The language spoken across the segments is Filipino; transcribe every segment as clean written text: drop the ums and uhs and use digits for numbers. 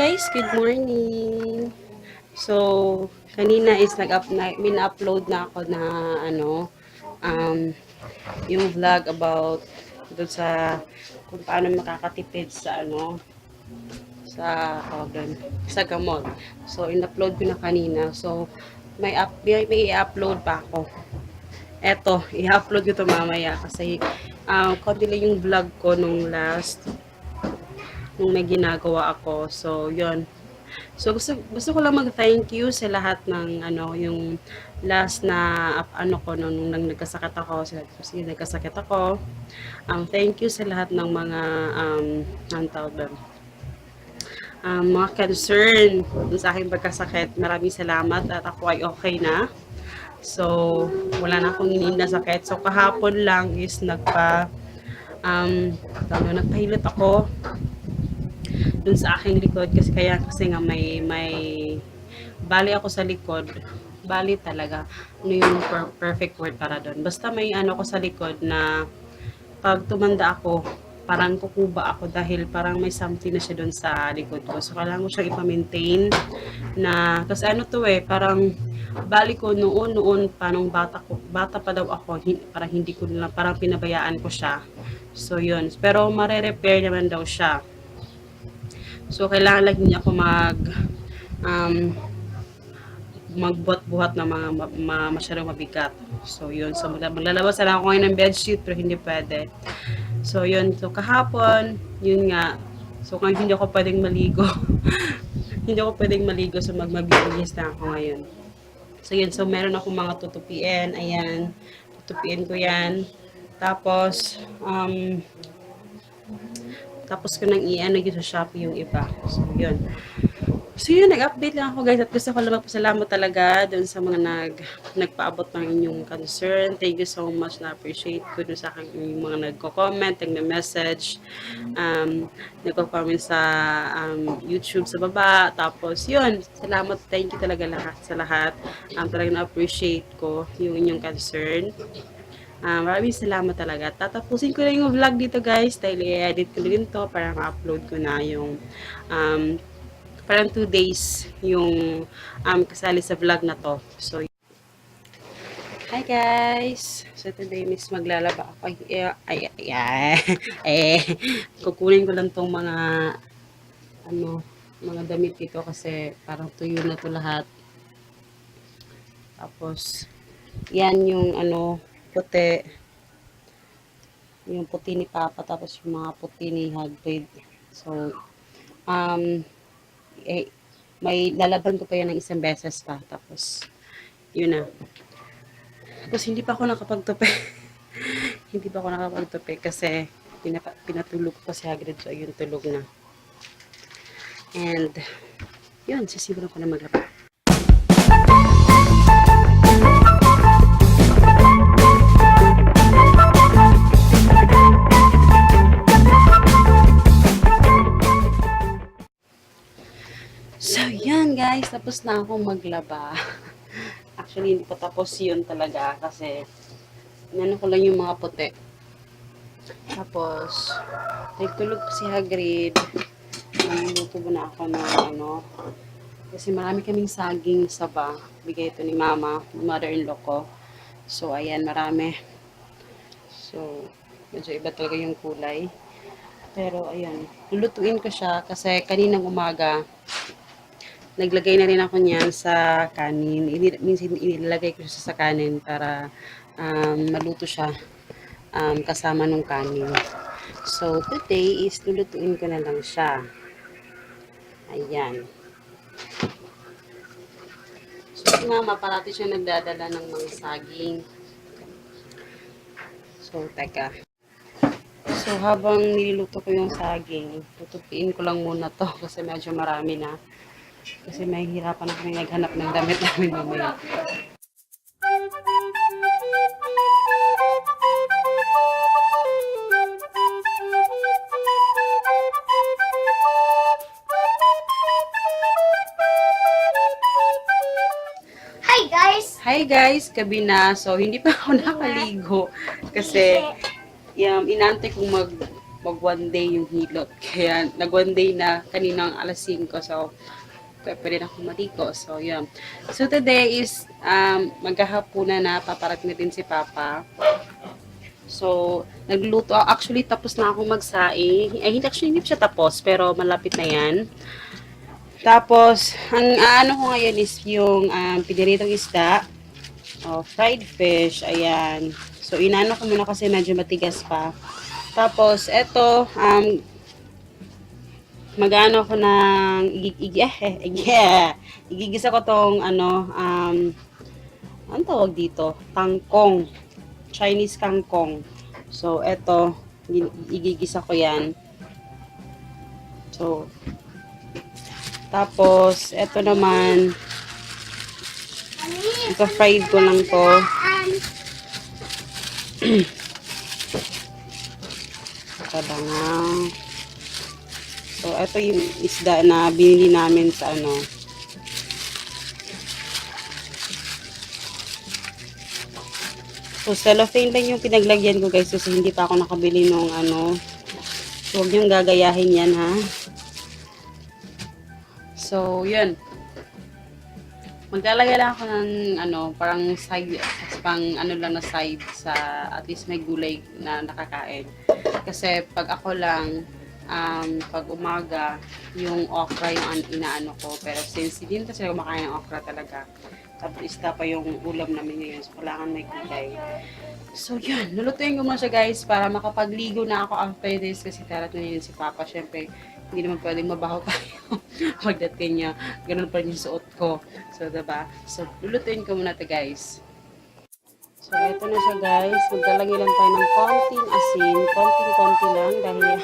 Guys, good morning. So, kanina is min-upload na ako na um yung vlog about doon sa kung paano makakatipid sa sa gamot. So, in-upload ko na kanina. So, may i-upload pa ako. Eto, i-upload ko to mamaya kasi konti lang yung vlog ko nung may ginagawa ako. So, yun. So, gusto ko lang mag-thank you sa lahat ng, yung last na, nung nagkasakit ako, kasi nagkasakit ako. Thank you sa lahat ng mga, ang tawag doon, mga concern dun sa aking pagkasakit. Maraming salamat at ako ay okay na. So, wala na akong iniinda na sakit. So, kahapon lang is nagpahilot ako dun sa aking likod kasi nga may bali ako sa likod. Bali talaga. Ano yung perfect word para doon? Basta may ko sa likod na pag tumanda ako, parang kukuba ako dahil parang may something na siya doon sa likod ko. So, kailangan ko siyang ipa-maintain na, kasi parang bali ko noon pa nung bata pa daw ako, parang hindi ko na, parang pinabayaan ko siya. So, yun. Pero, mare-repair naman daw siya. So, kailangan lang niya ako magbuhat-buhat ng mga masyadong mabigat. So, yun. So, maglalabas na lang ako ngayon ng bedsheet pero hindi pwede. So, yun. So, kahapon, yun nga. So, kung hindi ako pwedeng maligo. Hindi ako pwedeng maligo. So, magbibihis na ako ngayon. So, yun. So, meron akong mga tutupiin. Ayan. Tutupiin ko yan. Tapos ko nang i-ano yun sa Shopee yung iba. So, yun. So, yun, nag-update lang ako guys at gusto ko lang magpasalamat talaga dun sa mga nagpaabot ng inyong concern. Thank you so much, na-appreciate ko dun sa akin yung mga nagko-comment, nag-message, nagko-comment sa YouTube sa baba. Tapos, yun, salamat, thank you talaga sa lahat. Talagang na-appreciate ko yung inyong concern. Maraming salamat talaga. Tatapusin ko na yung vlog dito guys dahil i-edit ko din to para ma-upload ko na yung parang 2 days yung kasali sa vlog na to. So, hi guys! So, today miss maglalaba ako. Kukunin ko lang tong mga damit dito kasi parang tuyo na to lahat. Tapos, yan yung puti. Yung puti ni Papa, tapos yung mga puti ni Hagrid. So, may lalaban ko pa yan ng isang beses pa. Tapos, yun na. Tapos, hindi pa ako nakapagtupi. Hindi pa ako nakapagtupi kasi pinatulog ko si Hagrid. So, ayun, tulog na. And, yun, sisimulan ko na maglaba. So, yan guys, tapos na akong maglaba. Actually, hindi pa tapos yun talaga kasi inano ko lang yung mga puti. Tapos, nagtulog si Hagrid. Naluto na ako ng kasi marami kaming saging saba. Bigay ito ni Mama, mother-in-law ko. So, ayan, marami. So, medyo iba talaga yung kulay. Pero, ayan, lulutuin ko siya kasi kaninang umaga, naglagay na rin ako niyan sa kanin. Minsan inilagay ko siya sa kanin para maluto siya kasama nung kanin. So, today is lulutuin ko na lang siya. Ayan. So, si Mama parati siya nagdadala ng mga saging. So, teka. So, habang niluluto ko yung saging, tutupiin ko lang muna to kasi medyo marami na. Kasi may hirapan na kami naghanap ng damit namin mamaya. Hi guys! Hi guys, gabi na. So, hindi pa ako nakaligo. Kasi, inaantay kong mag one day yung hilot. Kaya nag one day na kaninang alas 5. So, pwede na akong maligo. So, yun. So, today is maghahapunan na. Paparating na din si Papa. So, nagluto. Actually, tapos na akong magsaing. Hindi actually hindi siya tapos, pero malapit na yan. Tapos, ang ano ko ngayon is yung piniritong isda. Fried fish. Ayan. So, inano ko muna kasi medyo matigas pa. Tapos, eto, mag-ano ko ng igigisa ko tong ano tawag dito? Kangkong. Chinese kangkong. So, eto, igigisa ko yan. So, tapos, eto naman, ito fried ko lang to. Kadangaw. So, ito yung isda na binili namin sa ano. So, cellophane lang yung pinaglagyan ko guys kasi hindi pa ako nakabili nung ano. So, huwag niyong gagayahin yan ha. So, yun. Maglalagay lang ako ng ano, parang side, pang ano lang na side sa at least may gulay na nakakain. Kasi pag ako lang, pag umaga, yung okra yung inaano ko. Pero since hindi na sila kumakain ng okra talaga, tapos isda pa yung ulam namin ngayon. So, kailangan may gulay. So, yun. Lulutuin ko muna siya guys para makapagligo na ako after this kasi darating yun si Papa. Siyempre, hindi naman pwedeng mabaho tayo pagdating niya. Ganun pa rin yung suot ko. So, diba? So, lulutuin ko muna ito guys. So, ito na siya guys. Maglalagay lang tayo ng konting asin. Konting-konti lang dahil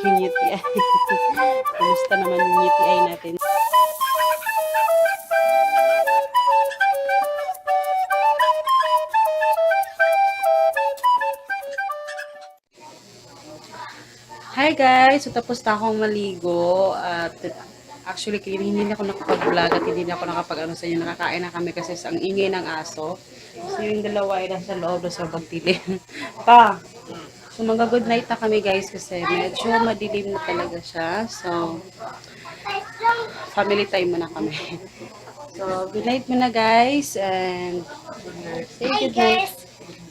yung UTI. Kumusta naman yung UTI natin? Hi guys! So tapos na akong maligo at actually hindi na ako nakapag-vlog at hindi na ako nakapag-ano sa inyo. Nakakain na kami kasi ang ingay ng aso. So yung dalawa ay nasa loob na sa pagdilim. Pa! So mag-good night na kami guys kasi medyo madilim na talaga siya. So family time muna kami. So good night muna guys and say Hi good night. guys.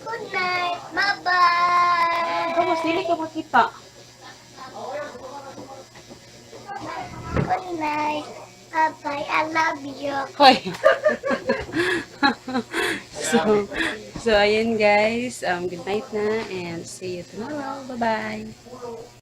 Good night. Bye-bye. Tapos hindi ko makita. Good night. Bye-bye. I love you. Hoy. so, so, ayun guys. Good night na and see you tomorrow. Bye-bye.